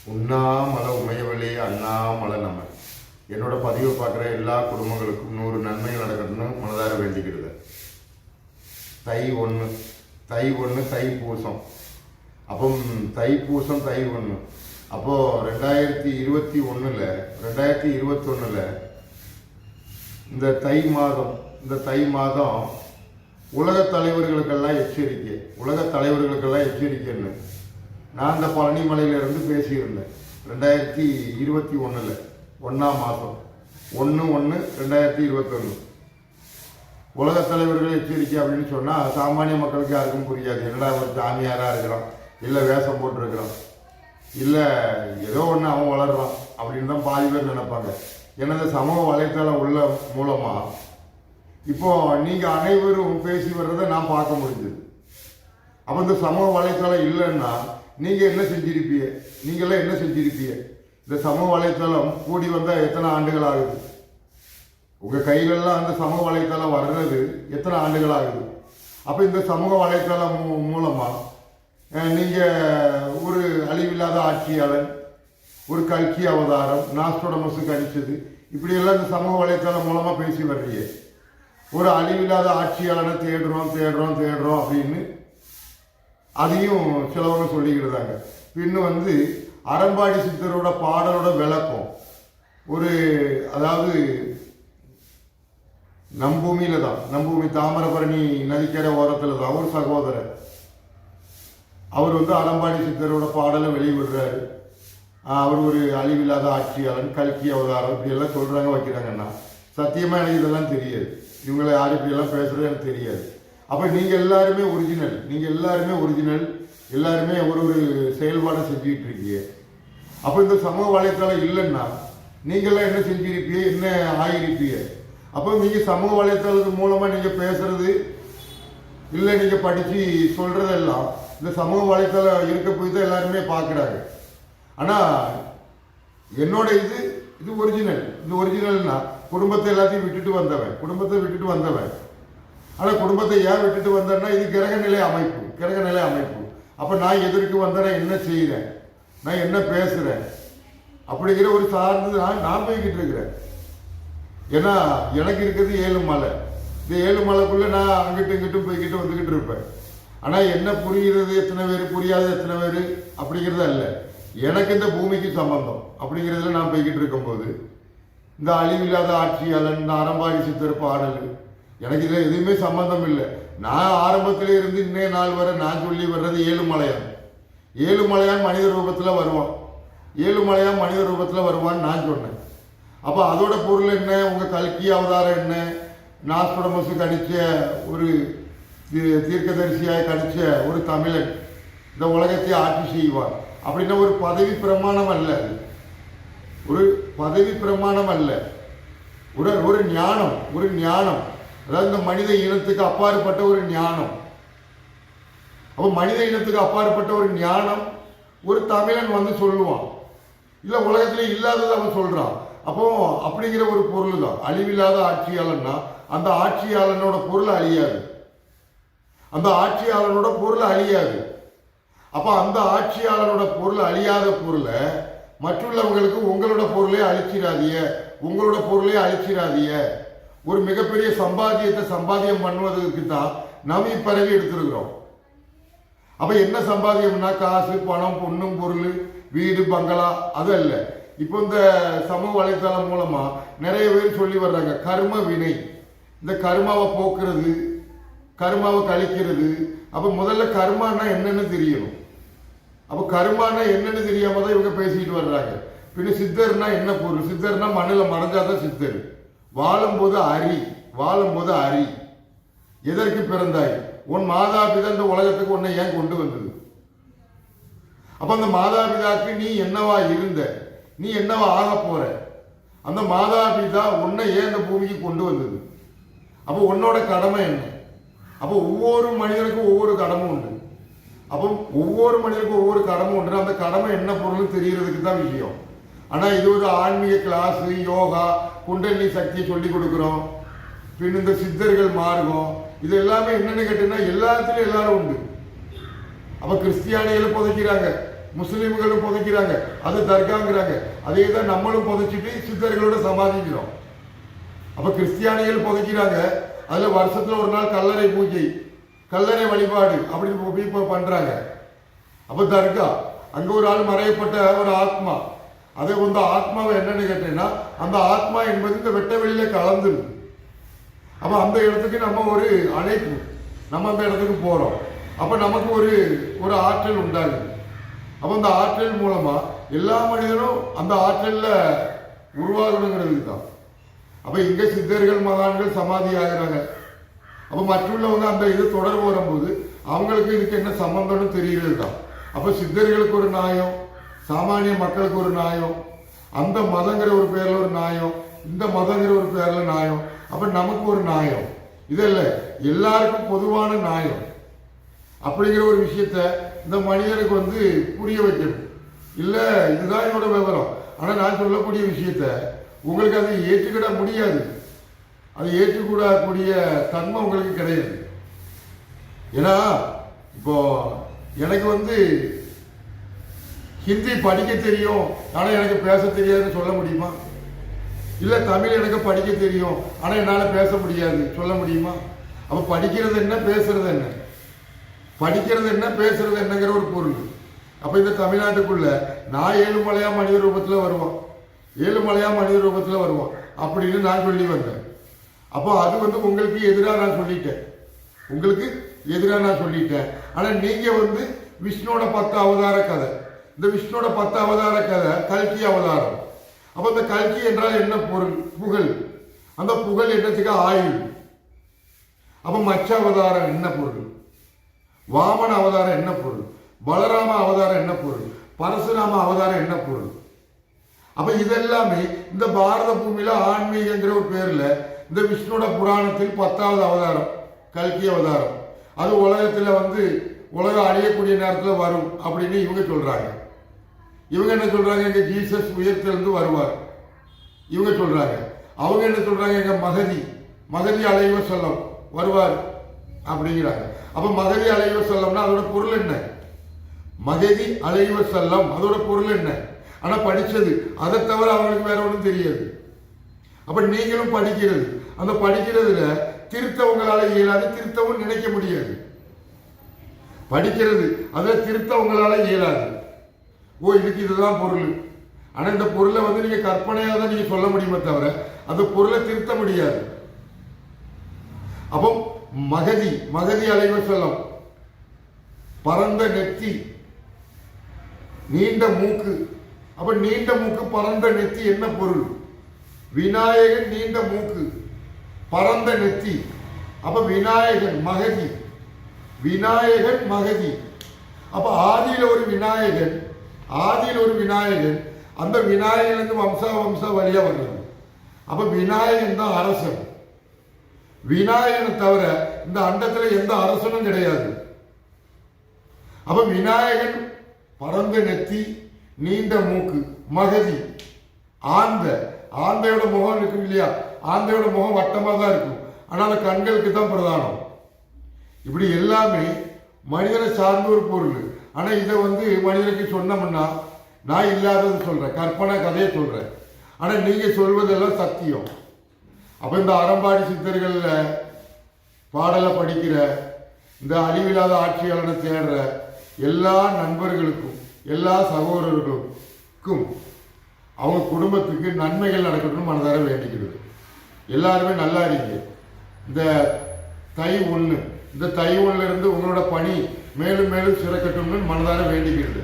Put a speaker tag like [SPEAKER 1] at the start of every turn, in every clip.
[SPEAKER 1] உண்ணாமல உமையவளே அண்ணாமலை நம்ம என்னோட பதிவை பார்க்குற எல்லா குடும்பங்களுக்கும் 100 நன்மைகள் நடக்கணும்னு மனதார வேண்டிக்கிறது. தைப்பூசம். அப்போ தைப்பூசம் தை 1. அப்போது 2021 இந்த தை மாதம் உலகத் தலைவர்களுக்கெல்லாம் எச்சரிக்கைன்னு நான் அந்த பழனி மலையிலிருந்து பேசியிருந்தேன். 2021 1ஆம் மாதம் 1/1/2021 உலகத் தலைவர்கள் எச்சரிக்கை அப்படின்னு சொன்னால் சாமானிய மக்களுக்கு யாருக்கும் புரியாது. என்னடா ஒரு சாமியாராக இருக்கிறான், இல்லை வேஷம் போட்டிருக்கிறான், இல்லை ஏதோ ஒன்று அவன் வளர்றான் அப்படின்னு தான் பாதி பேர் நினைப்பாங்க. எனது சமூக வலைத்தளம் உள்ள மூலமாக இப்போ நீங்கள் அனைவரும் பேசி வர்றதை நான் பார்க்க முடிஞ்சது. அப்போ இந்த சமூக வலைத்தளம் இல்லைன்னா நீங்கள் என்ன செஞ்சிருப்பீங்க? நீங்களாம் என்ன செஞ்சிருப்பீங்க? இந்த சமூக வலைத்தளம் கூடி வந்தால் எத்தனை ஆண்டுகள் ஆகுது? உங்கள் கையிலெல்லாம் அந்த சமூக வலைத்தளம் வர்றது எத்தனை ஆண்டுகள் ஆகுது? அப்போ இந்த சமூக வலைத்தளம் மூலமாக நீங்கள் ஒரு அழிவில்லாத ஆட்சியாளன், ஒரு கல்கி அவதாரம், நாஸ்டோடமஸு கணிச்சது, இப்படியெல்லாம் இந்த சமூக வலைத்தளம் மூலமாக பேசி வர்றீங்க. ஒரு அழிவில்லாத ஆட்சியாளனை தேடுறோம் அப்படின்னு அதையும் சிலவங்க சொல்லிக்கிட்டுதாங்க. பின்னு அறம்பாடி சித்தரோட பாடலோட விளக்கம் அதாவது நம்பூமி தாமிரபரணி நதிக்கரை ஓரத்தில் தான் ஒரு சகோதரர் அவர் அறம்பாடி சித்தரோட பாடலை வெளியிடுறாரு. அவர் ஒரு அழிவில்லாத ஆட்சியாளன், கல்கி அவதாரம், இப்படி எல்லாம் சொல்றாங்க வைக்கிறாங்கன்னா சத்தியமா எனக்கு இதெல்லாம் தெரியாது. இவங்களை யார் இப்படியெல்லாம் பேசுறது எனக்கு தெரியாது. அப்போ நீங்கள் எல்லாருமே ஒரிஜினல், எல்லாருமே ஒரு செயல்பாடை செஞ்சுக்கிட்டு இருக்கீங்க. அப்போ இந்த சமூக வலைத்தளம் இல்லைன்னா நீங்கள்லாம் என்ன செஞ்சிருப்பீங்க, என்ன ஆகிருப்பீங்க? அப்போ நீங்கள் சமூக வலைத்தளத்து மூலமாக நீங்கள் பேசுறது இல்லை, நீங்கள் படித்து சொல்கிறதெல்லாம் இந்த சமூக வலைத்தளம் இருக்க போய் தான் எல்லாருமே பார்க்குறாங்க. ஆனால் என்னோட இது ஒரிஜினல்னா குடும்பத்தை எல்லாத்தையும் விட்டுட்டு வந்தவன். ஆனால் குடும்பத்தை ஏன் விட்டுட்டு வந்தேன்னா இது கிரகநிலை அமைப்பு. அப்போ நான் எதற்கு வந்தேன், என்ன செய்கிறேன், நான் என்ன பேசுகிறேன் அப்படிங்கிற ஒரு சார்ந்து நான் போய்கிட்டு இருக்கிறேன். ஏன்னா எனக்கு இருக்கிறது 7 மலை. இந்த 7 மலைக்குள்ளே நான் அங்கிட்டும் இங்கிட்டும் போய்கிட்டு வந்துக்கிட்டு இருப்பேன். ஆனால் என்ன புரிகிறது எத்தனை பேர், புரியாது எத்தனை பேர் அப்படிங்கிறது அல்ல. எனக்கு இந்த பூமிக்கு சம்பந்தம் அப்படிங்கிறதுல நான் போய்கிட்டு இருக்கும்போது இந்த அழிவில்லாத ஆட்சியாளன், இந்த அறம்பாடி சித்தர் பாடல் எனக்கு இதில் எதுவுமே சம்பந்தம் இல்லை. நான் ஆரம்பத்திலே இருந்து இன்னே நாள் வரை நான் சொல்லி வர்றது 7 மலையான் மனித ரூபத்தில் வருவான்னு நான் சொன்னேன். அப்போ அதோட பொருள் என்ன? உங்கள் கல்கி அவதாரம் என்ன? நாஸ்டோடமஸு கணிச்ச ஒரு தீர்க்கதரிசியாக கணிச்ச ஒரு தமிழன் இந்த உலகத்தை ஆட்சி செய்வார் அப்படின்னா ஒரு பதவி பிரமாணம் அல்ல, ஒரு ஞானம், அதாவது இந்த மனித இனத்துக்கு அப்பாற்பட்ட ஒரு ஞானம். அப்போ மனித இனத்துக்கு அப்பாற்பட்ட ஒரு ஞானம் ஒரு தமிழன் சொல்லுவான், இல்லை உலகத்திலே இல்லாதது அவன் சொல்றான். அப்போ அப்படிங்கிற ஒரு பொருள் தான் அழிவில்லாத ஆட்சியாளன்னா அந்த ஆட்சியாளனோட பொருள் அழியாது. அப்போ அந்த ஆட்சியாளனோட பொருள் அழியாத பொருளை மற்றுள்ளவங்களுக்கு உங்களோட பொருளே அழிச்சிடாதீய. ஒரு மிகப்பெரிய சம்பாதியம் பண்ணுவதற்கு தான் நாம் இப்பறவை எடுத்திருக்கிறோம். அப்ப என்ன சம்பாதியம்னா காசு, பணம், பொண்ணும், பொருள், வீடு, பங்களா அது அல்ல. இப்போ இந்த சமூக வலைத்தளம் மூலமா நிறைய பேர் சொல்லி வர்றாங்க கர்ம வினை, இந்த கர்மாவை போக்குறது, கர்மாவை கழிக்கிறது. அப்ப முதல்ல கர்மானா என்னன்னு தெரியணும். அப்போ கர்மானா என்னன்னு தெரியாம தான் இவங்க பேசிட்டு வர்றாங்க. பின்ன சித்தர்னா என்ன பொருள்? சித்தர்னா மண்ணில் மறைஞ்சாதான் சித்தர். வாழும்போது அரி. எதற்கு பிறந்தாய்? உன் மாதாபிதா இந்த உலகத்துக்கு உன்னை ஏன் கொண்டு வந்தது? அப்ப அந்த மாதாபிதாக்கு நீ என்னவா இருந்த, நீ என்னவா ஆக போற? அந்த மாதாபிதா உன்னை ஏன் இந்த பூமிக்கு கொண்டு வந்தது? அப்போ உன்னோட கடமை என்ன? அப்போ ஒவ்வொரு மனிதனுக்கும் ஒவ்வொரு கடமை உண்டு. அந்த கடமை என்ன பொருள் தெரியறதுக்கு தான் விஷயம். ஆனா இது ஒரு ஆன்மீக கிளாஸ், யோகா, குண்டலினி சக்தியை சொல்லி கொடுக்குறோம். பின் இந்த சித்தர்கள் மார்க்கம், இது எல்லாமே என்னன்னு கேட்டீங்கன்னா எல்லாத்துலயும் எல்லாரும் உண்டு. அப்ப கிறிஸ்டியானிகளை புதைக்கிறாங்க, முஸ்லீம்களும் புதைக்கிறாங்க, அது தர்காங்கிறாங்க. அதே தான் நம்மளும் புதைச்சிட்டு சித்தர்களோட சமாதிக்கிறோம். அப்ப கிறிஸ்டியானிகள் புதைக்கிறாங்க, அதுல வருஷத்துல ஒரு நாள் கல்லறை பூஜை, கல்லறை வழிபாடு அப்படி பண்றாங்க. அப்ப தர்கா, அங்க ஒரு ஆள் மறையப்பட்ட ஒரு ஆத்மா, அதை வந்து ஆத்மாவை என்னன்னு கேட்டீங்கன்னா, அந்த ஆத்மா என்பது இந்த வெட்ட வெளியில கலந்துருக்கு. அப்ப அந்த இடத்துக்கு நம்ம ஒரு அழைப்பு, நம்ம அந்த இடத்துக்கு போறோம். அப்ப நமக்கு ஒரு ஆற்றல் உண்டாகுது. அப்ப அந்த ஆற்றல் மூலமா எல்லா மனிதனும் அந்த ஆற்றல்ல உருவாகணுங்கிறதுக்கு தான். அப்ப இங்க சித்தர்கள் மகான்கள் சமாதி ஆகிறாங்க. அப்ப மற்றுள்ளவங்க அந்த இது தொடர்பு வரும்போது அவங்களுக்கு இதுக்கு என்ன சம்பந்தம்னு தெரிகிறது தான். அப்ப சித்தர்களுக்கு ஒரு நியாயம், சாமானிய மக்களுக்கு ஒரு நியாயம், அந்த மதங்கிற ஒரு பேர்ல ஒரு நியாயம், இந்த மதங்கிற ஒரு பேர்ல நியாயம். அப்ப நமக்கு ஒரு நியாயம், இதல்ல எல்லாருக்கும் பொதுவான நியாயம் அப்படிங்கிற ஒரு விஷயத்த இந்த மனிதனுக்கு வந்து புரிய வைக்கணும். இல்ல இதுதான் என்னோட விவரம், ஆனா நான் சொல்லக்கூடிய விஷயத்த உங்களுக்கு அதை ஏற்றுக்கிட முடியாது, அதை ஏற்றுக்கூடக்கூடிய தன்மை உங்களுக்கு கிடையாது. ஏன்னா இப்போ எனக்கு வந்து ஹிந்தி படிக்க தெரியும், ஆனா எனக்கு பேச தெரியாதுன்னு சொல்ல முடியுமா? இல்ல தமிழ் எனக்கு படிக்க தெரியும், ஆனா என்னால பேச முடியாது சொல்ல முடியுமா? அப்ப படிக்கிறது என்ன, பேசுறது என்ன? படிக்கிறது என்ன, பேசுறது என்னங்கிற ஒரு பொருள். அப்ப இந்த தமிழ்நாட்டுக்குள்ள நான் ஏழுமலையா மனித ரூபத்துல வருவான், ஏழுமலையா மனித ரூபத்துல வருவான் அப்படின்னு நான் சொல்லி வந்தேன். அப்போ அது வந்து உங்களுக்கு எதிராக நான் சொல்லிட்டேன், உங்களுக்கு எதிராக நான் சொல்லிட்டேன். ஆனா நீங்க வந்து விஷ்ணுவோட 10 அவதார கதை, இந்த விஷ்ணுவோட 10 அவதார கதை கல்கி அவதாரம். அப்ப இந்த கல்கி என்றால் என்ன பொருள்? புகழ். அந்த புகழ் என்னத்துக்கு? ஆயுள். அப்ப மச்ச அவதாரம் என்ன பொருள்? வாமன அவதாரம் என்ன பொருள்? பலராம அவதாரம் என்ன பொருள்? பரசுராம அவதாரம் என்ன பொருள்? அப்ப இதெல்லாமே இந்த பாரத பூமியில ஆன்மீகங்கிற ஒரு பேர்ல இந்த விஷ்ணுவோட புராணத்தில் 10வது அவதாரம் கல்கி அவதாரம். அது உலகத்துல வந்து உலகம் அழியக்கூடிய நேரத்தில் வரும் அப்படின்னு இவங்க சொல்றாங்க. இவங்க என்ன சொல்றாங்க? எங்க ஜீசஸ் உயர்த்திலிருந்து வருவார் இவங்க சொல்றாங்க. அவங்க என்ன சொல்றாங்க? எங்க மகதி அலைவ செல்லம் வருவார் அப்படிங்கிறாங்க. அப்ப மகதி அலைவ செல்லம்னா அதோட பொருள் என்ன? மகதி அலைவ செல்லம் அதோட பொருள் என்ன? ஆனா படிச்சது அதை தவிர அவங்களுக்கு வேற ஒன்றும் தெரியாது. அப்ப நீங்களும் படிக்கிறது, அந்த படிக்கிறதுல திருத்தவங்களால இயலாது, திருத்தவும் நினைக்க முடியாது. படிக்கிறது அதுல திருத்தவங்களால இயலாது. ஓ இதுக்கு இதுதான் பொருள், ஆனா இந்த பொருளை வந்து நீங்க கற்பனையாக தான் நீங்க சொல்ல முடியுமே தவிர அந்த பொருளை திருத்த முடியாது. அப்போ மகதி அலைவ செல்லம், பரந்த நெத்தி, நீண்ட மூக்கு. அப்ப நீண்ட மூக்கு பரந்த நெத்தி என்ன பொருள்? விநாயகன் நீண்ட மூக்கு பரந்த நெத்தி. அப்ப விநாயகன் மகதி, விநாயகன் மகதி. அப்ப ஆதியில ஒரு விநாயகன், அந்த விநாயகனுக்கு வம்சா வழியா வருது. அப்ப விநாயகன் தான் அரசன். விநாயகனை தவிர இந்த அண்டத்துல எந்த அரசனும் கிடையாது. அப்ப விநாயகன் பரந்த நெத்தி, நீண்ட மூக்கு, மகதி, ஆந்தையோட முகம் இருக்கு இல்லையா? ஆந்தையோட முகம் வட்டமா தான் இருக்கும், ஆனால கண்களுக்கு தான் பிரதானம். இப்படி எல்லாமே மனிதனை சார்ந்த ஒரு பொருள். ஆனா இதை வந்து மனிதனுக்கு சொன்னோம்னா நான் இல்லாதது சொல்றேன், கற்பனை கதையை சொல்றேன். ஆனா நீங்க சொல்வதெல்லாம் சத்தியம். அப்ப இந்த அறம்பாடி சித்தர்கள்ல பாடலை படிக்கிற, இந்த அழிவில்லாத ஆட்சியாளனை தேடுற எல்லா நண்பர்களுக்கும், எல்லா சகோதரர்களுக்கும், அவங்க குடும்பத்துக்கு நன்மைகள் நடக்கணும்னு மனதார வேண்டிக்கிறது. எல்லாருமே நல்லா இருங்க. இந்த தை 1, இந்த தை 1 இருந்து உங்களோட பணி மேலும் மேலும் சிறக்கட்டும்னு மனதார வேண்டிக்கிறது.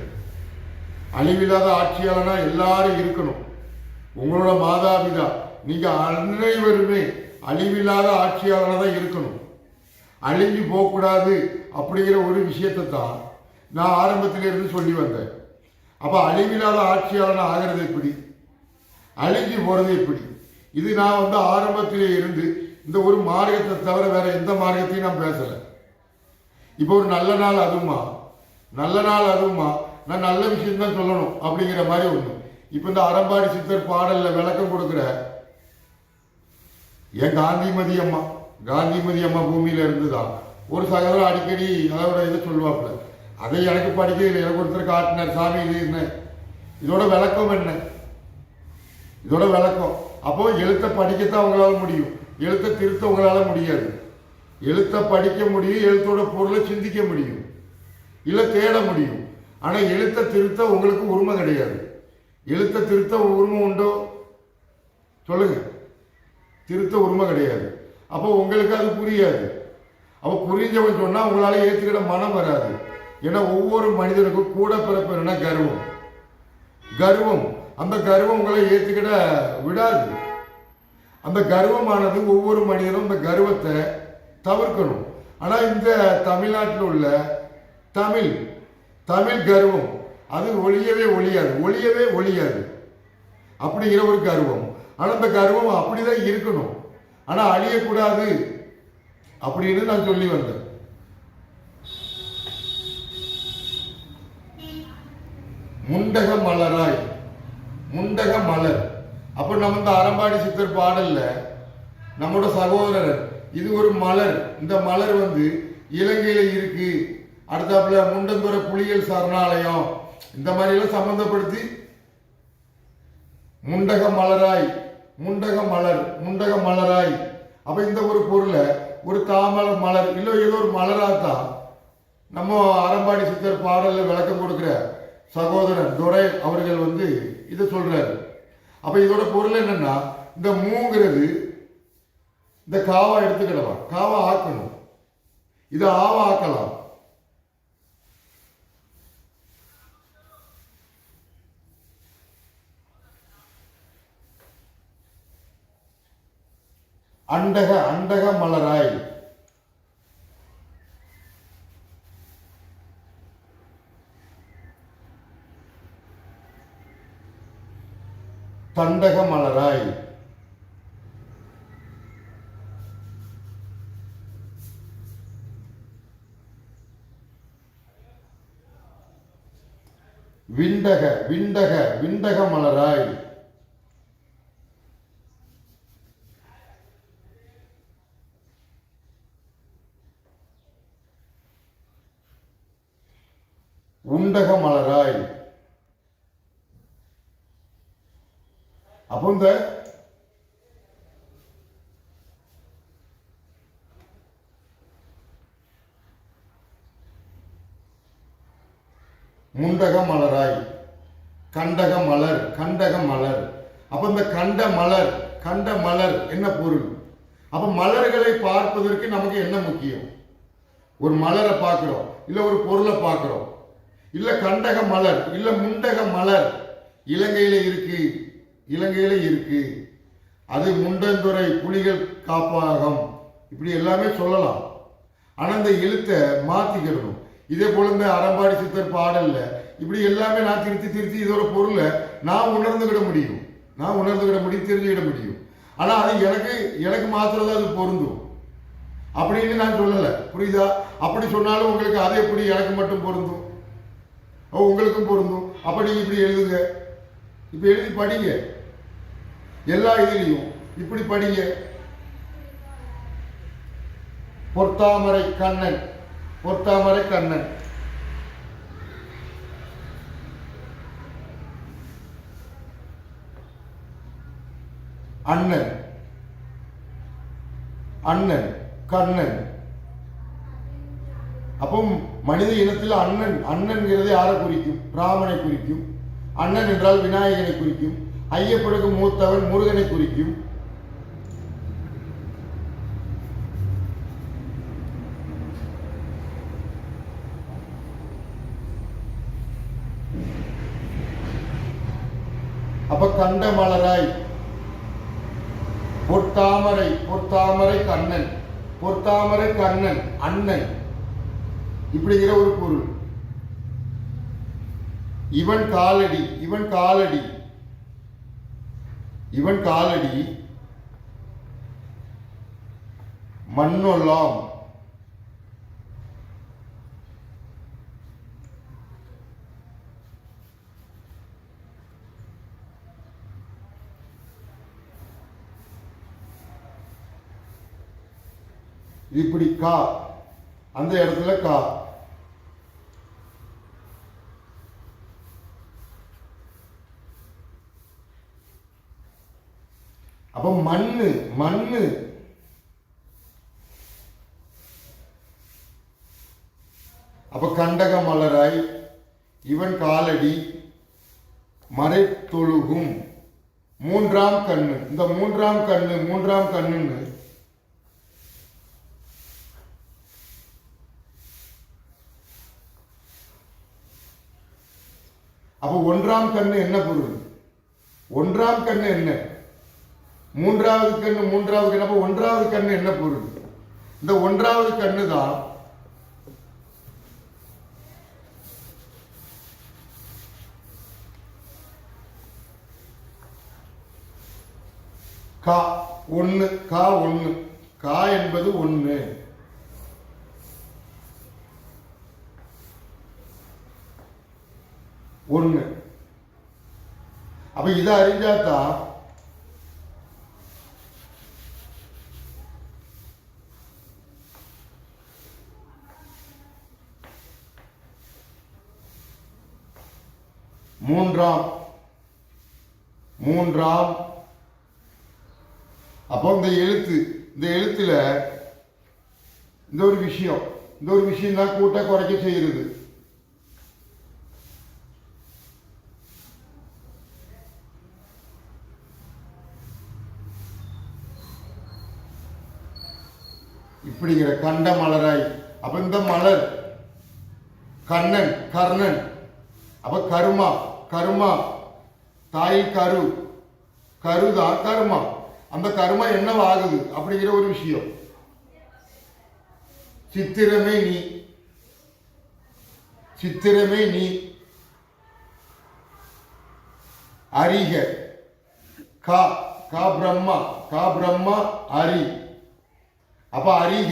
[SPEAKER 1] அழிவில்லாத ஆட்சியாளனா எல்லாரும் இருக்கணும். உங்களோட மாதாபிதா நீங்க அனைவருமே அழிவில்லாத ஆட்சியாளனா தான் இருக்கணும், அழிஞ்சு போகக்கூடாது அப்படிங்கிற ஒரு விஷயத்தை தான் நான் ஆரம்பத்திலிருந்து சொல்லி வந்தேன். அப்ப அழிவில்லாத ஆட்சியாளனா ஆகிறது எப்படி, அழிஞ்சு போறது எப்படி? இது நான் வந்து ஆரம்பத்திலே இருந்து இந்த ஒரு மார்க்கத்தை தவிர வேற எந்த மார்க்கத்தையும் நான் பேசல. இப்போ ஒரு நல்ல நாள் அதுமா நான் நல்ல விஷயம் தான் சொல்லணும் அப்படிங்கிற மாதிரி ஒண்ணு. இப்ப இந்த அறம்பாடி சித்தர் பாடல்ல விளக்கம் கொடுக்கிற என் காந்திமதி அம்மா பூமியில இருந்துதான் ஒரு சகோதரர் அடிக்கடி அதோட இதை சொல்லுவாப்புல, அதை எனக்கு படிக்க எனக்கு ஒருத்தர் காட்டினார், சாமி இது என்ன, இதோட விளக்கம் என்ன, இதோட விளக்கம். அப்போ எழுத்தை படிக்கத்தான் உங்களால முடியும், எழுத்தை திருத்த உங்களால முடியாது. எழுத்தை படிக்க முடியும், எழுத்தோட பொருளை சிந்திக்க முடியும், இல்லை தேட முடியும். ஆனால் எழுத்தை திருத்த உங்களுக்கு உரிமை கிடையாது. எழுத்தை திருத்த உரிமை உண்டோ சொல்லுங்க? திருத்த உரிமை கிடையாது. அப்போ உங்களுக்கு அது புரியாது. அப்போ புரிஞ்சவன் சொன்னால் உங்களால் ஏற்றுக்கிட மனம் வராது. ஏன்னா ஒவ்வொரு மனிதனுக்கும் கூட பிறப்புனா கர்வம். கர்வம், அந்த கர்வம் உங்களை ஏற்றுக்கிட விடாது. அந்த கர்வமானது ஒவ்வொரு மனிதனும் அந்த கர்வத்தை தவிர்க்கணும். ஆனால் இந்த தமிழ்நாட்டில் உள்ள தமிழ் கர்வம் அது ஒழியவே ஒழியாது அப்படிங்கிற ஒரு கர்வம். ஆனால் அந்த கர்வம் அப்படிதான் இருக்கணும், ஆனால் அழியக்கூடாது அப்படின்னு நான் சொல்லி வந்தேன். முண்டக மலராய், முண்டக மலர். அப்ப நம்ம இந்த அறம்பாடி சித்தர் பாடல்ல நம்மோட சகோதரர் இது ஒரு மலர், இந்த மலர் இலங்கையில இருக்கு, அடுத்தாப்புல முண்டந்துறை புலிகள் சரணாலயம் இந்த மாதிரி எல்லாம் சம்பந்தப்படுத்தி முண்டக மலராய், முண்டக மலராய். அப்ப இந்த ஒரு பொருளை ஒரு தாமரை மலர் இல்லை ஏதோ ஒரு மலராத்தான் நம்ம அறம்பாடி சித்தர் பாடல்ல விளக்கம் கொடுக்கிற சகோதரன் துரை அவர்கள் இதை சொல்றாரு. அப்ப இதோட பொருள் என்னன்னா, இந்த மூங்கிறது இந்த காவா எடுத்துக்கிடலாம், காவா ஆக்கணும், இதை ஆவா ஆக்கலாம். அண்டக மலராய், தண்டக மலராய், விண்டக மலராய், உண்டக மலராய். அப்போ இந்த முண்டக மலராய், கண்டக மலர். அப்ப இந்த கண்ட மலர் என்ன பொருள்? அப்ப மலர்களை பார்ப்பதற்கு நமக்கு என்ன முக்கியம்? ஒரு மலரை பார்க்கிறோம், இல்ல ஒரு பொருளை பார்க்கிறோம், இல்ல கண்டக மலர், இல்ல முண்டக மலர் இலங்கையில இருக்கு, அது முண்டந்துறை புலிகள் காப்பகம், இப்படி எல்லாமே சொல்லலாம். ஆனா இந்த எழுத்தை மாத்திக்கிடணும். இதே போல இந்த அறம்பாடி சித்தர் பாடல்ல இப்படி எல்லாமே நான் திருத்தி இதோட பொருளை நான் உணர்ந்துகிட முடியும், தெரிஞ்சுக்கிட முடியும். ஆனா அது எனக்கு மாத்திரம் தான் அது பொருந்தும் அப்படின்னு நான் சொல்லலை, புரியுதா? அப்படி சொன்னாலும் உங்களுக்கு அது எப்படி எனக்கு மட்டும் பொருந்தும், உங்களுக்கும் பொருந்தும். அப்ப நீங்க இப்படி எழுதுங்க, இப்ப எழுதி படிங்க, எல்லா இதுலையும் இப்படி படிங்க. பொற்தாமரை கண்ணன், அண்ணன், கண்ணன். அப்போ மனித இனத்தில் அண்ணன்கிறது யாரை குறிக்கும்? ராமனை குறிக்கும். அண்ணன் என்றால் விநாயகனை குறிக்கும். ஐயப்படுக்கு மூத்தவன் முருகனை குறிக்கும். அப்ப கண்ட மலராய், பொற்தாமரை கண்ணன், அண்ணன் இப்படிங்கிற ஒரு பொருள். இவன் காலடி மண்ணொல்லாம். இப்படி கா, அந்த இடத்துல கா. அப்ப மண்ணு மண்ணு. அப்ப கண்டக மலராய் இவன் காலடி மறை தொழுகும். மூன்றாம் கண்ணு. இந்த மூன்றாம் கண்ணுன்னு அப்ப ஒன்றாம் கண்ணு என்ன பொருள்? ஒன்றாம் கண்ணு என்ன? மூன்றாவது கண்ணு. அப்ப ஒன்றாவது கண்ணு என்ன பொருள்? இந்த ஒன்றாவது கண்ணு தான் கா ஒன்னு. கா என்பது ஒன்னு. ஒன்னு. அப்ப இதை அறிஞ்சாதான் மூன்றாம். அப்போ இந்த எழுத்துல இந்த ஒரு விஷயம் தான் கூட்ட குறைக்க செய்யுது. இப்படிங்கிற கண்ட மலராய். அப்ப இந்த மலர் கர்ணன். அப்ப கருமா தாய் கருதான் கருமா. அந்த கருமா என்னவாகுது அப்படிங்கிற ஒரு விஷயம். சித்திரமே நீ அறிக. கா பிரம்மா அரி. அப்ப அறிக.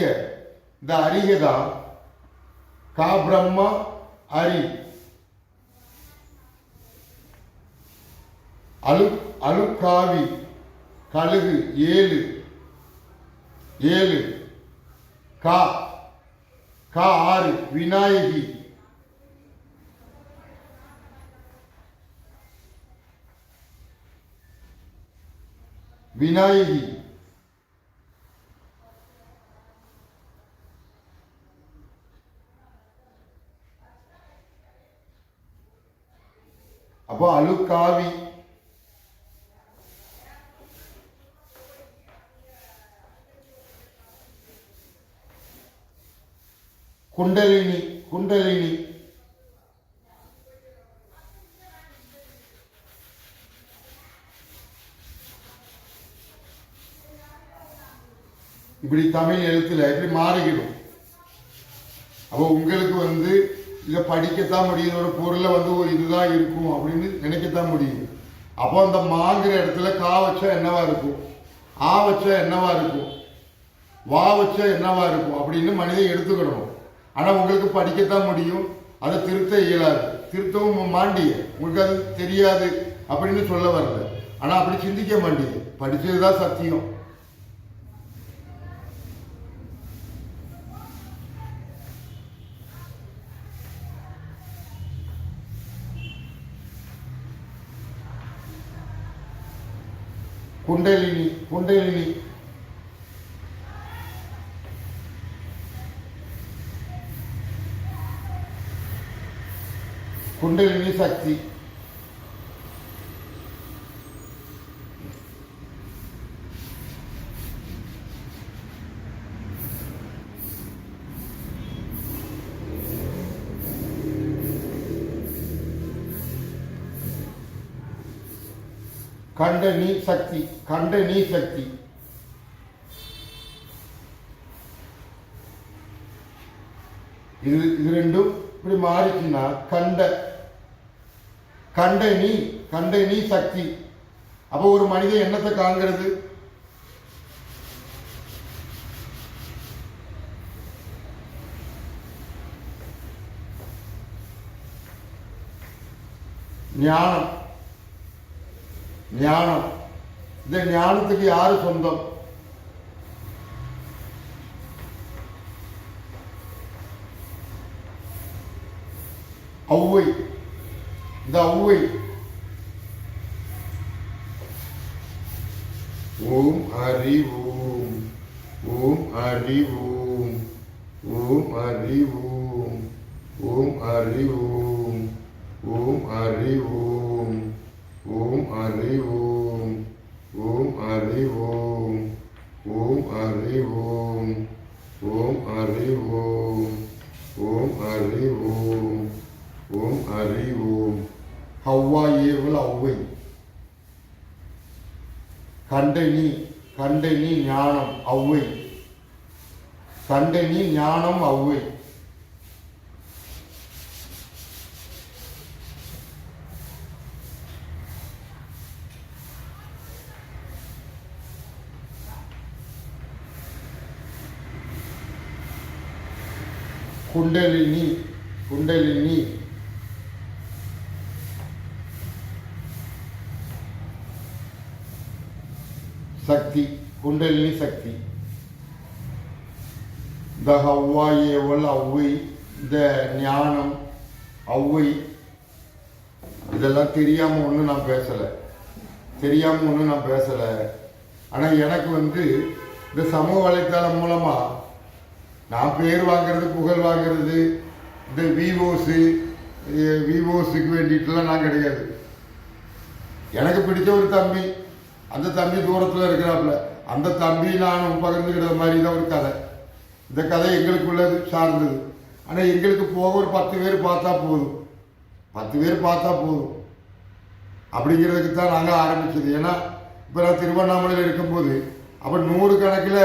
[SPEAKER 1] இந்த அறிகதான் கா பிரம்மா அரி. அழுக்காவி கழுகு 7. கா 6 விநாயகி. அப்போ அழுக்காவி. குண்டலினி. இப்படி தமிழ் எழுத்துல இப்படி மாறிக்கிடும். அப்போ உங்களுக்கு இதை படிக்கத்தான் முடியும். ஒரு பொருளை ஒரு இதுதான் இருக்கும் அப்படின்னு நினைக்கத்தான் முடியும். அப்போ அந்த மாங்கிற இடத்துல கா வச்சா என்னவா இருக்கும், ஆ வச்சா என்னவா இருக்கும், வா வச்சா என்னவா இருக்கும் அப்படின்னு மனிதன் எடுத்துக்கிடணும். ஆனால் உங்களுக்கு படிக்கத்தான் முடியும், அதை திருத்த இயலாது. திருத்தவும் மாண்டிய உங்களுக்கு அது தெரியாது அப்படின்னு சொல்ல வரல. ஆனால் அப்படி சிந்திக்க மாட்டீங்க. படித்ததுதான் சத்தியம். குண்டலினி சக்தி. கண்டனி சக்தி. இது ரெண்டும் இப்படி மாறிச்சுன்னா கண்டனி சக்தி. அப்ப ஒரு மனிதன் என்னத்தை காண்கிறது? ஞானம். இந்த ஞானத்துக்கு யாரு சொந்தம்? ஔவை. இந்த ஔவை ஓம் ஹரி ஓம். ஓம் ஹரி ஓம். ஓம் ஹரி ஓம். ஓம் ஹரி ஓம். ஓம் ஹரி ஓம். ஓம் ஹரி ஓம். ஓம் ஹரி ஓம். ஓம் ஹரி ஓம். ஓம் ஹரி ஓம். ஓம் ஹரி ஓம். ஓம் ஹரி ஓம். ஹவ்வா ஏவல் ஔவை. கண்டை நீ ஞானம் ஔவை. கண்டை நீ ஞானம் ஔவை. குண்டலினி சக்தி. குண்டலினி சக்தி. இந்த ஹவ்வா ஏவல் ஔவை, இந்த ஞானம் ஔவை, இதெல்லாம் தெரியாம ஒன்றும் நான் பேசலை. ஆனால் எனக்கு இந்த சமூக வலைத்தளம் மூலமா நான் பேர் வாங்கிறது, புகழ் வாங்கிறது, இந்த விவோஸுக்கு வேண்டிட்டுலாம் நான் கிடையாது. எனக்கு பிடிச்ச ஒரு தம்பி, அந்த தம்பி தூரத்தில் இருக்கிறாப்புல, அந்த தம்பி நானும் பகிர்ந்துக்கிற மாதிரி தான் ஒரு கதை. இந்த கதை எங்களுக்குள்ளது சார்ந்தது. ஆனால் எங்களுக்கு போக ஒரு 10 பேர் பார்த்தா போதும் அப்படிங்கிறதுக்கு தான் நாங்கள் ஆரம்பிச்சது. ஏன்னா இப்போ நான் திருவண்ணாமலையில் இருக்கும்போது அப்போ 100 கணக்கில்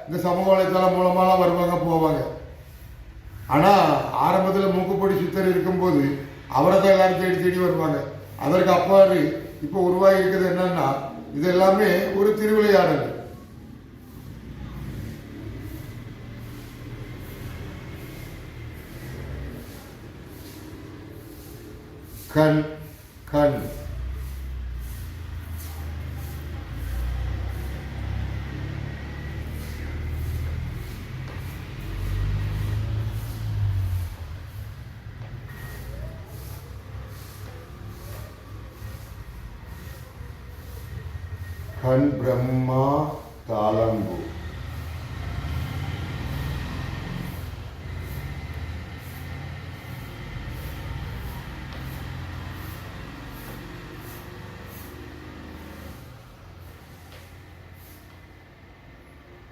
[SPEAKER 1] இந்த சமூக வலைத்தளம் மூலமாலாம் வருவாங்க போவாங்க. ஆனால் ஆரம்பத்தில் மூக்குப்பொடி சித்தர் இருக்கும்போது அவரை தான் எல்லாரும் தேடி வருவாங்க. அதற்கு அப்பாறு இப்போ உருவாகி இருக்கிறது என்னன்னா, இது எல்லாமே ஒரு திருவிளையாடல். கண் கண் கண் பிரம்மா தாளம்பு.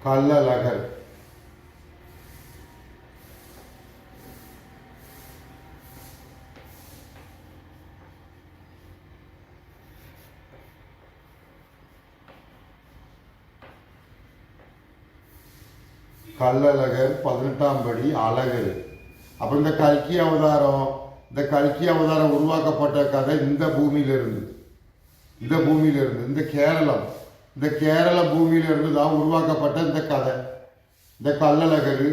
[SPEAKER 1] கள்ளழகர். கள்ளழகர் 18ஆம் படி அழகர். அப்போ இந்த கல்கி அவதாரம் உருவாக்கப்பட்ட கதை இந்த பூமியிலிருந்து, இந்த கேரள பூமியிலிருந்து தான் உருவாக்கப்பட்ட இந்த கதை. இந்த கள்ளழகர்,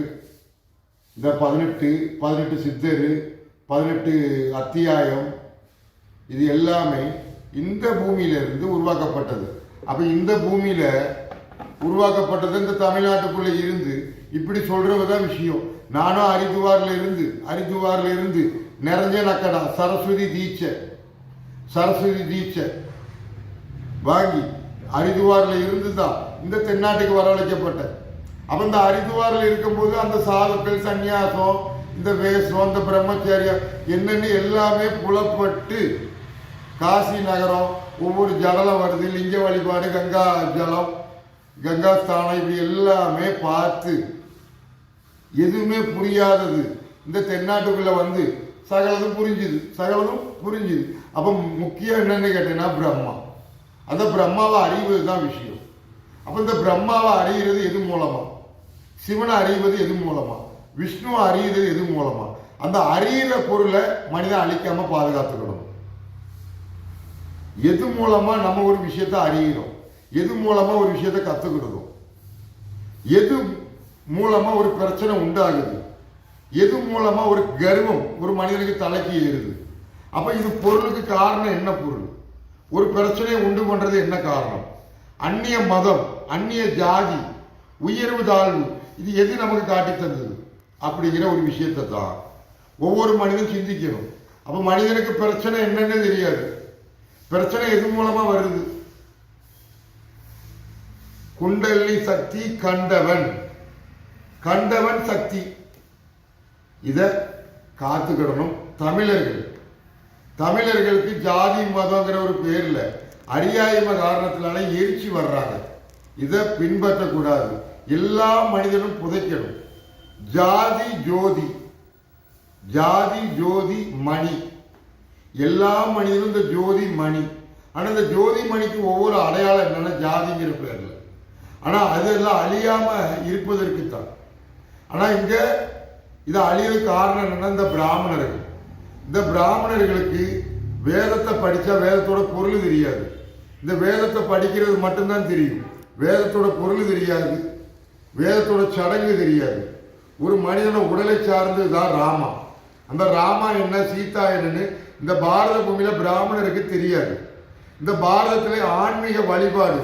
[SPEAKER 1] இந்த 18 சித்தர், 18 அத்தியாயம், இது எல்லாமே இந்த பூமியிலிருந்து உருவாக்கப்பட்டது. அப்போ இந்த பூமியில உருவாக்கப்பட்டது இந்த தமிழ்நாட்டுக்குள்ள இருந்து இப்படி சொல்றதுதான் விஷயம். நானும் ஹரித்துவார்ல இருந்து நிறைஞ்ச நக்கடா சரஸ்வதி தீட்சை வாங்கி ஹரித்துவார்ல இருந்து தான் இந்த தென்னாட்டுக்கு வரவழைக்கப்பட்டேன். அப்ப இந்த ஹரித்துவார்ல இருக்கும்போது அந்த சாதுக்கள், சன்னியாசம், இந்த வேஷம், இந்த பிரம்மச்சாரியம் என்னன்னு எல்லாமே புலப்பட்டு காசி நகரம், ஒவ்வொரு ஜலம் வருது, லிங்க வழிபாடு, கங்கா ஜலம், கங்கா ஸ்தானம், இப்படி எல்லாமே பார்த்து எதுவுமே புரியாதது இந்த தென்னாட்டுக்குள்ள சகலதும் புரிஞ்சுது. அப்ப முக்கியம் என்னன்னு கேட்டீங்கன்னா பிரம்மா. அந்த பிரம்மாவை அறிவது தான் விஷயம். அப்ப இந்த பிரம்மாவை அறிகிறது எது மூலமா? சிவனை அறிவது எது மூலமா? விஷ்ணு அறியுறது எது மூலமா? அந்த அறிகிற பொருளை மனிதன் அழிக்காம பாதுகாத்துக்கணும். எது மூலமா நம்ம ஒரு விஷயத்தை அறிகிறோம், எது மூலமா ஒரு விஷயத்தை கத்துக்கிடுறோம், எது மூலமா ஒரு பிரச்சனை உண்டாகுது, எது மூலமா ஒரு கர்வம் ஒரு மனிதனுக்கு தலைக்கு ஏறுது. அப்ப இது பொருளுக்கு காரணம் என்ன? பொருள் ஒரு பிரச்சனையை உண்டு பண்றது என்ன காரணம்? அந்நிய மதம், அந்நிய ஜாதி, உயர்வு தாழ்வு, இது எது நமக்கு காட்டி தந்தது அப்படிங்கிற ஒரு விஷயத்தை தான் ஒவ்வொரு மனிதனும் சிந்திக்கணும். அப்ப மனிதனுக்கு பிரச்சனை என்னன்னு தெரியாது. பிரச்சனை எது மூலமா வருது? குண்டலினி சக்தி கண்டவன், கண்டவன் சக்தி. இத காத்துக்கிடணும். தமிழர்களுக்கு ஜாதி மதங்கிற ஒரு பேர்ல அறியாய்ம காரணத்தினால எரிச்சு வர்றாங்க. இதை பின்பற்றக்கூடாது. எல்லா மனிதனும் புதைக்கணும். ஜாதி ஜோதி, ஜாதி ஜோதி மணி, எல்லா மனிதனும் இந்த ஜோதி மணி. ஆனா இந்த ஜோதி மணிக்கு ஒவ்வொரு அடையாளம் என்னன்னா ஜாதிங்கிற பேர்ல. ஆனா அதெல்லாம் அழியாம இருப்பதற்கு தான். ஆனா இங்க இதை அழியதுக்கு காரணம் என்னன்னா இந்த பிராமணர்கள். இந்த பிராமணர்களுக்கு வேதத்தை படிச்சா வேதத்தோட பொருள் தெரியாது. இந்த வேதத்தை படிக்கிறது மட்டும்தான் தெரியும். வேதத்தோட பொருள் தெரியாது, வேதத்தோட சடங்கு தெரியாது. ஒரு மனிதன உடலை சார்ந்ததுதான் ராமா. அந்த ராமா என்ன, சீதா என்னன்னு இந்த பாரத பூமியில பிராமணருக்கு தெரியாது. இந்த பாரதத்திலே ஆன்மீக வழிபாடு,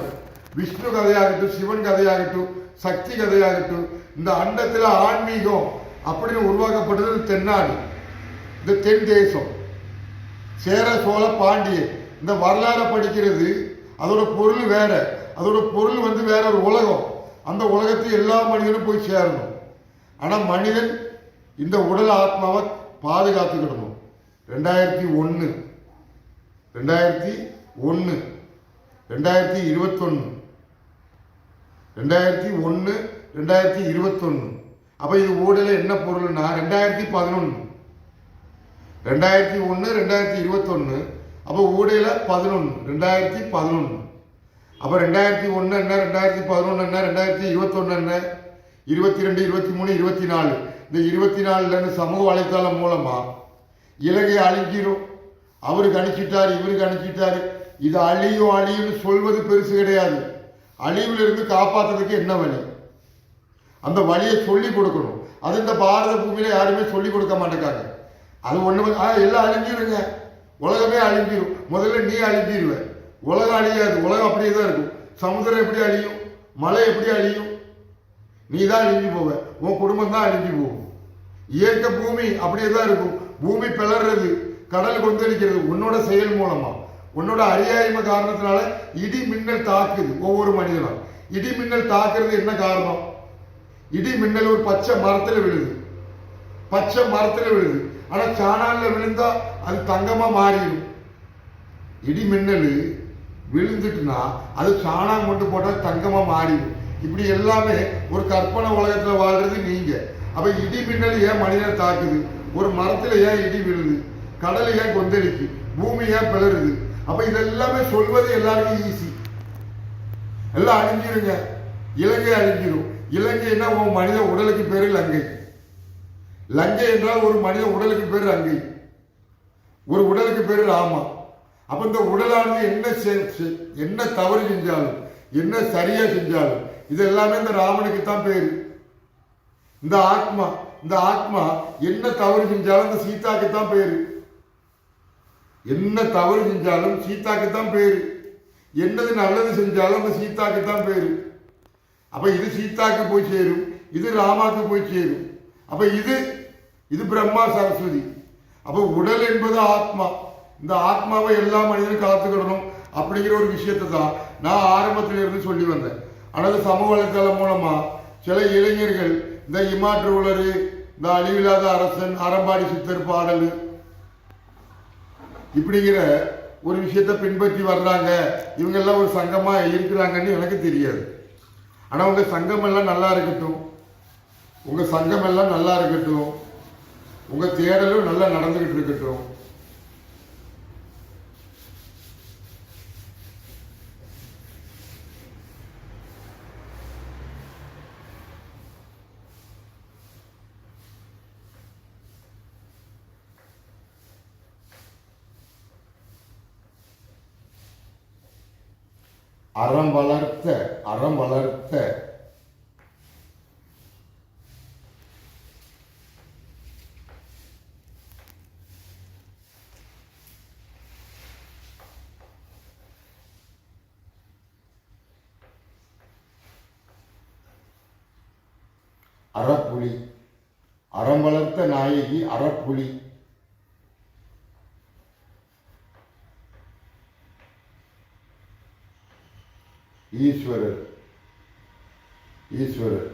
[SPEAKER 1] விஷ்ணு கதையாகட்டும், சிவன் கதையாகட்டும், சக்தி கதையாகட்டும், இந்த அண்டத்தில் ஆன்மீகம் அப்படின்னு உருவாக்கப்பட்டது தென்னாடு, இந்த தென் தேசம், சேர சோழ பாண்டியன். இந்த வரலாறை படிக்கிறது அதோட பொருள் வேற. அதோட பொருள் வேற ஒரு உலகம். அந்த உலகத்தை எல்லா மனிதனும் போய் சேரணும். ஆனா மனிதன் இந்த உடல் ஆத்மாவை பாதுகாத்துக்கிடணும். 2001 2021 2021 அப்ப இது ஊடல என்ன பொருள்னா 2011 2021 அப்ப ஊடையில 11 2011. அப்ப 2001 என்ன, 2011 என்ன, 2021 என்ன, 22 23 24. இந்த 24 சமூக வலைத்தளம் மூலமா இலங்கை அழிஞ்சிரும். அவரு கணிச்சிட்டாரு, இவரு கணிச்சிட்டாரு. இது அழியும் அழியும்னு சொல்வது பெருசு கிடையாது. அழிவிலிருந்து காப்பாற்றுறதுக்கு என்ன வழி, அந்த வழியை சொல்லி கொடுக்கணும். அது இந்த பாரத பூமியில யாருமே சொல்லி கொடுக்க மாட்டேங்காங்க. அது ஒண்ணு எல்லாம் அழிஞ்சிருங்க, உலகமே அழிஞ்சிரும். முதல்ல நீ அழிஞ்சிருவ, உலகம் அழியாது. உலகம் அப்படியே தான் இருக்கும். சமுதிரம் எப்படி அழியும், மலை எப்படி அழியும், நீ தான் அழிஞ்சு போவ, உன் குடும்பம் தான் அழிஞ்சு போகும். இயற்கை பூமி அப்படியே தான் இருக்கும். பூமி பிளறது, கடல் கொந்தளிக்கிறது உன்னோட செயல் மூலமா, உன்னோட அறியாய்மை காரணத்தினால இடி மின்னல் தாக்குது ஒவ்வொரு மனிதனும். இடி மின்னல் தாக்குறது என்ன காரணம்? இடி மின்னல் ஒரு பச்சை மரத்துல விழுது, பச்சை மரத்துல விழுது. ஆனா சாணான்ல விழுந்தா அது தங்கமா மாறிடும். இடி மின்னல் விழுந்துட்டுனா அது சாணம் கொண்டு போட்டா தங்கமா மாறிடும். இப்படி எல்லாமே ஒரு கற்பனை உலகத்துல வாழ்றது நீங்க. அப்ப இடி மின்னல் ஏன் மனிதனை தாக்குது? ஒரு மரத்துல ஏன் இடி விழுது? கடல் ஏன் கொந்தளிக்கு? பூமி ஏன் பிளருது? அப்ப இதெல்லாமே சொல்வது எல்லாருக்கும் ஈஸி. எல்லாம் அழிஞ்சிருங்க, இலங்கை அழிஞ்சிரும். இலங்கைன்னா உன் மனித உடலுக்கு பேரு லங்கை. லங்கை என்றால் ஒரு மனித உடலுக்கு பேரு லங்கை, ஒரு உடலுக்கு பேரு ராமா. அப்ப இந்த உடலானது என்ன தவறு செஞ்சாலும், என்ன சரியா செஞ்சாலும், இது எல்லாமே இந்த ராமனுக்கு தான் பேரு. இந்த ஆத்மா என்ன தவறு செஞ்சாலும் இந்த சீதாக்கு தான் பேரு. என்ன தவறு செஞ்சாலும் சீதாக்கு தான் பேரு. என்னது நல்லது செஞ்சாலும் அந்த சீதாக்கு தான் பேரு. அப்ப இது சீதாக்கு போய் சேரும், இது ராமாக்கு போய் சேரும். அப்ப இது பிரம்மா சரஸ்வதி. அப்ப உடல் என்பது ஆத்மா. இந்த ஆத்மாவை எல்லா மனிதனும் காத்துக்கிடணும் அப்படிங்கிற ஒரு விஷயத்தை தான் நான் ஆரம்பத்திலிருந்து சொல்லி வந்தேன். ஆனால் சமூக வலைத்தளம் மூலமா சில இளைஞர்கள் இந்த இமாற்று உலரு, இந்த அழிவில்லாத அரசன், அறம்பாடி சித்தர் பாடல் இப்படிங்கிற ஒரு விஷயத்தை பின்பற்றி வர்றாங்க. இவங்க எல்லாம் ஒரு சங்கமா இருக்கிறாங்கன்னு எனக்கு தெரியாது. ஆனா உங்க சங்கம் எல்லாம் நல்லா இருக்கட்டும், உங்க சங்கம் எல்லாம் நல்லா இருக்கட்டும், உங்க தேடலும் நல்லா நடந்துகிட்டு இருக்கட்டும். அறம் வளர்த்த அறப்புலி, அறம் வளர்த்த நாயகி அறப்புலி. ஈஸ்வரர் ஈஸ்வரர்.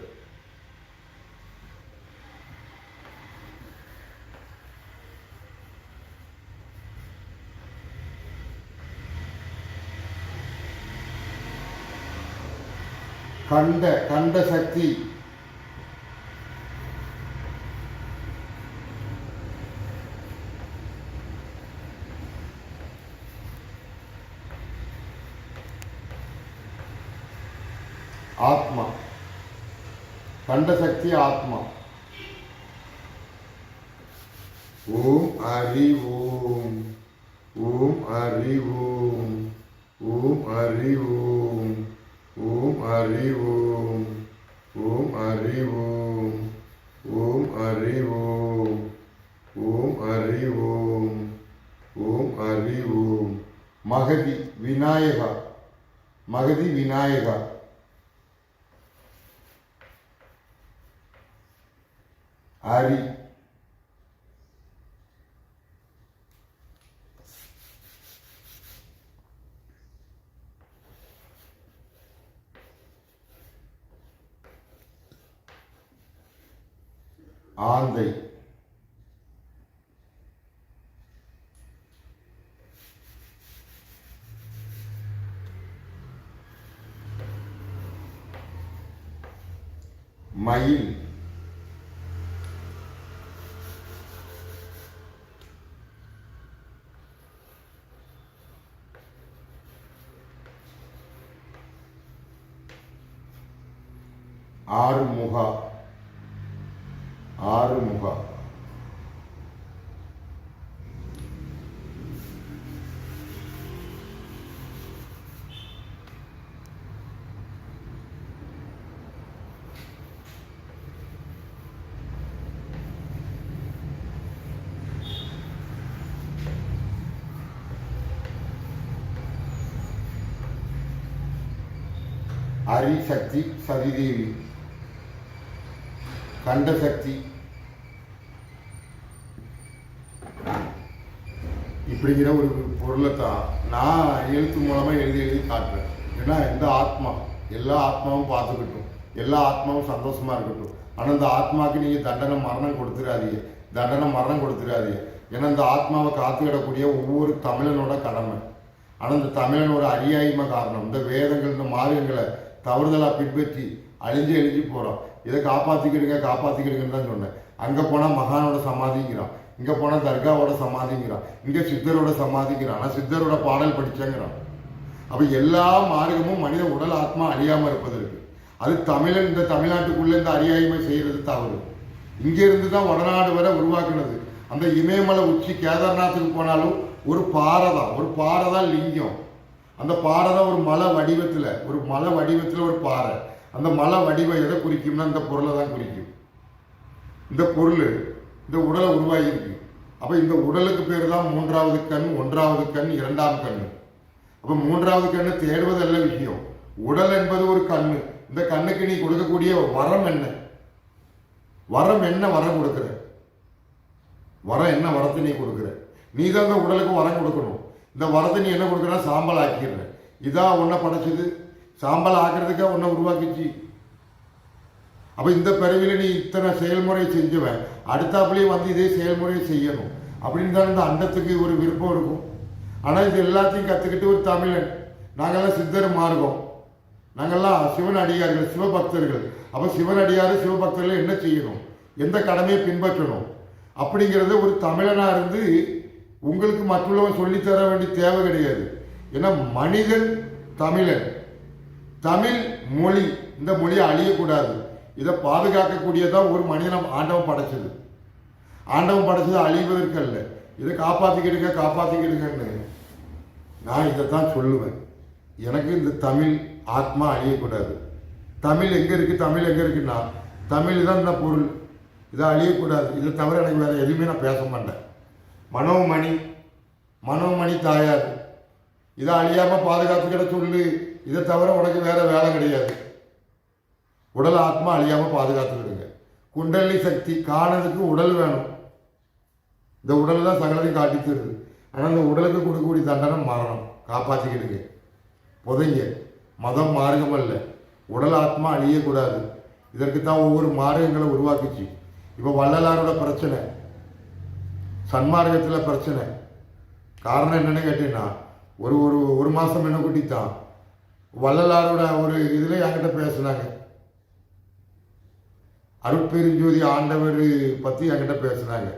[SPEAKER 1] கண்ட சக்தி ஆத்மா. கண்ட சக்தி ஆத்மா. ஓம் ஹரி ஓம். ஓம் ஹரி ஓம். ஓம் ஹரி ஓம். ஓம் ஹரி ஓம். ஓம் ஹரி ஓம். ஓம் ஹரி ஓம். ஓம் ஹரி ஓம். ஓம் ஹரி ஓம். மகதி விநாயகா. மகதி விநாயகா. ஹரி. ஆந்தை. மயில். ஆறுமுகா. ஆறுமுகா. ஹரிசக்தி சதிதேவி. கண்டசக்தி. இப்படிங்கிற ஒரு பொருளை தான் நான் எழுத்து மூலமாக எழுதி காட்டுறேன். ஏன்னா எந்த ஆத்மா எல்லா ஆத்மாவும் பார்த்துக்கிட்டும், எல்லா ஆத்மாவும் சந்தோஷமாக இருக்கட்டும். ஆனால் இந்த ஆத்மாவுக்கு நீங்கள் தண்டனை மரணம் கொடுத்துடாதீங்க. ஏன்னா இந்த ஆத்மாவை காத்துக்கிடக்கூடிய ஒவ்வொரு தமிழனோட கடமை. ஆனால் இந்த தமிழனோட அறியாய்மை காரணம் இந்த வேதங்கள் இந்த மார்க்கங்களை தவறுதலாக பின்பற்றி அழிஞ்சு போகிறோம். இதை காப்பாற்றிக்கிடுங்கன்னு தான் சொன்னேன். அங்கே போனால் மகானோட சமாதிங்கிறான், இங்கே போனால் தர்காவோட சமாதிங்கிறான், இங்கே சித்தரோட சமாதிங்கிறான். ஆனால் சித்தரோட பாடல் படித்தேங்கிறான். அப்போ எல்லா மார்க்கமும் மனித உடல் ஆத்மா அழியாமல் இருப்பதற்கு. அது தமிழன் இந்த தமிழ்நாட்டுக்குள்ளே இந்த அறியாய்மை செய்கிறது தவறு. இங்கேருந்து தான் வடநாடு வரை உருவாக்குனது. அந்த இமயமலை உச்சி கேதார்நாத்துக்கு போனாலும் ஒரு பாறை தான் லிங்கம். அந்த பாறை தான் ஒரு மலை வடிவத்தில் ஒரு பாறை. அந்த மலை வடிவம் எதை குறிக்கும்னா இந்த பொருளை தான் குறிக்கும். இந்த பொருள் இந்த உடலை உருவாகியிருக்கு. அப்போ இந்த உடலுக்கு பேர் தான் மூன்றாவது கண், ஒன்றாவது கண், இரண்டாம் கண். அப்போ மூன்றாவது கண்ணு தேடுவதல்ல விஷயம். உடல் என்பது ஒரு கண்ணு. இந்த கண்ணுக்கு நீ கொடுக்கக்கூடிய வரம் என்ன? வரம் கொடுக்குற என்ன வரத்தை நீ கொடுக்குற? நீ தான் இந்த உடலுக்கு வரம் கொடுக்கணும். இந்த வரத்தை நீ என்ன கொடுக்குற? சாம்பல் ஆக்கிடுற. இதான் உன்னை படைச்சது. சாம்பல் ஆக்கிறதுக்காக உன்னை உருவாக்கிச்சு. அப்போ இந்த பிறவில நீ இத்தனை செயல்முறை செஞ்சவன் அடுத்தாப்புலேயும் வந்து இதே செயல்முறையை செய்யணும் அப்படின்னு தான் இந்த அண்டத்துக்கு ஒரு விருப்பம் இருக்கும். ஆனால் இது எல்லாத்தையும் கற்றுக்கிட்டு ஒரு தமிழன், நாங்கள்லாம் சித்தர் மார்க்கம், நாங்கள்லாம் சிவன் அடியார்கள், சிவபக்தர்கள். அப்போ சிவன் அடியார் சிவபக்தர்கள் என்ன செய்யணும், எந்த கடமையை பின்பற்றணும் அப்படிங்கிறத ஒரு தமிழனாக இருந்து உங்களுக்கு மற்றவங்க சொல்லித்தர வேண்டிய தேவை கிடையாது. ஏன்னா மனிதன் தமிழன், தமிழ் மொழி, இந்த மொழியை அழியக்கூடாது. இதை பாதுகாக்கக்கூடியதான் ஒரு மனிதனை ஆண்டவன் படைச்சது. அழிவதற்கு அல்ல. இதை காப்பாற்றிக்கிடுங்கன்னு நான் இதைத்தான் சொல்லுவேன். எனக்கு இந்த தமிழ் ஆத்மா அழியக்கூடாது. தமிழ் எங்கே இருக்குன்னா தமிழ் தான் இந்த பொருள். இதை அழியக்கூடாது. இதை தவிர எனக்கு வேறு எதுவுமே நான் பேச மாட்டேன். மனோமணி தாயார், இதை அழியாமல் பாதுகாத்துக்கிட சொல்லு. இதை தவிர உனக்கு வேற வேலை கிடையாது. உடல் ஆத்மா அழியாமல் பாதுகாத்துக்கிடுங்க. குண்டலி சக்தி காணதுக்கு உடல் வேணும். இந்த உடல் தான் சகலத்தையும் காட்டி தருது. ஆனால் இந்த உடலுக்கு கொடுக்கக்கூடிய தண்டனை மரணம். காப்பாற்றிக்கிடுங்க, புதைங்க. மதம் மார்க்கம் அல்ல. உடல் ஆத்மா அழியக்கூடாது. இதற்கு தான் ஒவ்வொரு மார்க்கங்களை உருவாக்குச்சு. இப்போ வள்ளலாரோட பிரச்சனை, சன்மார்க்கத்தில் பிரச்சனை. காரணம் என்னன்னு கேட்டீங்கன்னா, ஒரு ஒரு ஒரு மாதம் என்ன குட்டித்தான் வள்ளலாரோட ஒரு இதில் என்கிட்ட பேசுனாங்க. அருட்பெருஞ்சோதி ஆண்டவர் பற்றி என்கிட்ட பேசுனாங்க.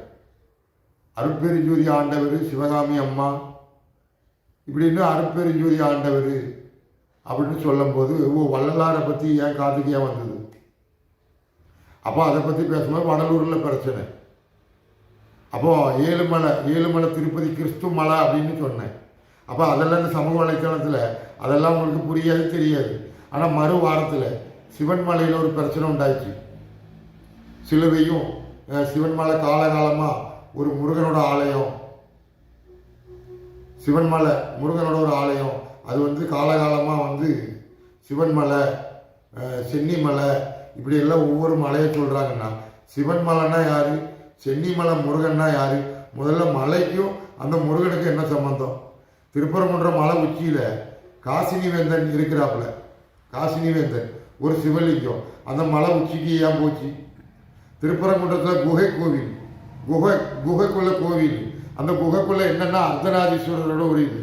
[SPEAKER 1] அருட்பெருஞ்சோதி ஆண்டவர், சிவகாமி அம்மா, இப்படின்னு அருட்பெருஞ்சோதி ஆண்டவர் அப்படின்னு சொல்லும்போது வள்ளலாரை பற்றி ஏன் காதுக்கு ஏன் வந்தது? அப்போ அதை பற்றி பேசும்போது வடலூரில் பிரச்சனை. அப்போ ஏழுமலை திருப்பதி கிறிஸ்து மலை அப்படின்னு சொன்னேன். அப்போ அதெல்லாம் இந்த சமூக வலைத்தளத்தில் அதெல்லாம் உங்களுக்கு புரியாது, தெரியாது. ஆனால் மறு வாரத்தில் சிவன்மலையில் ஒரு பிரச்சனை உண்டாச்சு. சிலுவையும் சிவன்மலை காலகாலமாக ஒரு முருகனோட ஆலயம், சிவன்மலை முருகனோட ஒரு ஆலயம், அது காலகாலமாக சிவன்மலை, சென்னிமலை, இப்படி எல்லாம் ஒவ்வொரு மலையை சொல்கிறாங்கன்னா, சிவன்மலைன்னா யார், சென்னிமலை முருகன்னா யார்? முதல்ல மலைக்கும் அந்த முருகனுக்கு என்ன சம்பந்தம்? திருப்பரங்குன்ற மலை உச்சியில் காசினி வேந்தன் இருக்கிறாப்புல. காசினி வேந்தன் ஒரு சிவலிங்கம், அந்த மலை உச்சிக்கு ஏன் போச்சு? திருப்பரங்குன்றத்தில் குகை கோவில், குகைக்குள்ள கோவில், அந்த குகைக்குள்ள என்னன்னா அர்த்தநாதீஸ்வரரோட ஒரு இது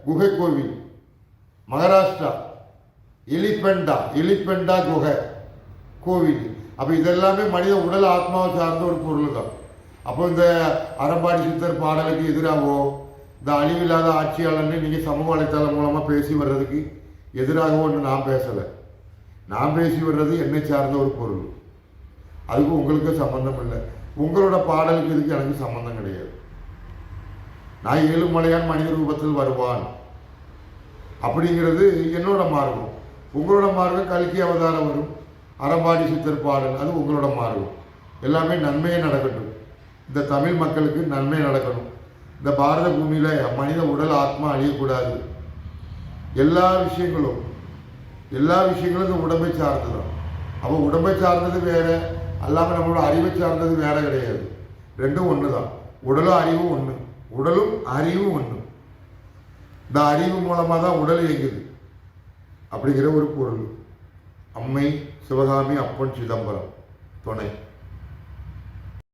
[SPEAKER 1] குகை கோவில். மகாராஷ்டிரா எலிபெண்டா குகை கோவில். அப்போ இதெல்லாமே மனித உடல் ஆத்மாவை சார்ந்த ஒரு பொருள் தான். அப்போ இந்த அறம்பாடி சித்தர் பாடலுக்கு எதிராகவோ, இந்த அழிவில்லாத ஆட்சியாளர்னு நீங்கள் சமூக வலைத்தளம் மூலமாக பேசி வர்றதுக்கு எதிராகவோ ஒன்று நான் பேசலை. நான் பேசி வர்றது என்னை சார்ந்த ஒரு பொருள். அதுக்கு உங்களுக்கு சம்மந்தம் இல்லை. உங்களோட பாடலுக்கு இதுக்கு எனக்கு சம்மந்தம் கிடையாது. நான் ஏழுமலையான் மனித ரூபத்தில் வருவான் அப்படிங்கிறது என்னோட மார்க்கம். உங்களோட மார்க்கம் கல்கி அவதாரம் வரும், அறம்பாடி சித்தர் பாடல், அது உங்களோட மார்க்கம். எல்லாமே நன்மையே நடக்கட்டும். இந்த தமிழ் மக்களுக்கு நன்மை நடக்கணும். இந்த பாரத பூமியில் மனித உடல் ஆத்மா அழியக்கூடாது. எல்லா விஷயங்களும் இந்த உடம்பை சார்ந்து தான். அப்போ உடம்பை சார்ந்தது வேற, அல்லாமல் நம்மளோட அறிவை சார்ந்தது வேற கிடையாது. ரெண்டும் ஒன்று தான். உடலும் அறிவும் ஒன்று. இந்த அறிவு மூலமாக தான் உடல் இயங்குது அப்படிங்கிற ஒரு பொருள். அம்மை சிவகாமி அப்பன் சிதம்பரம் துணை.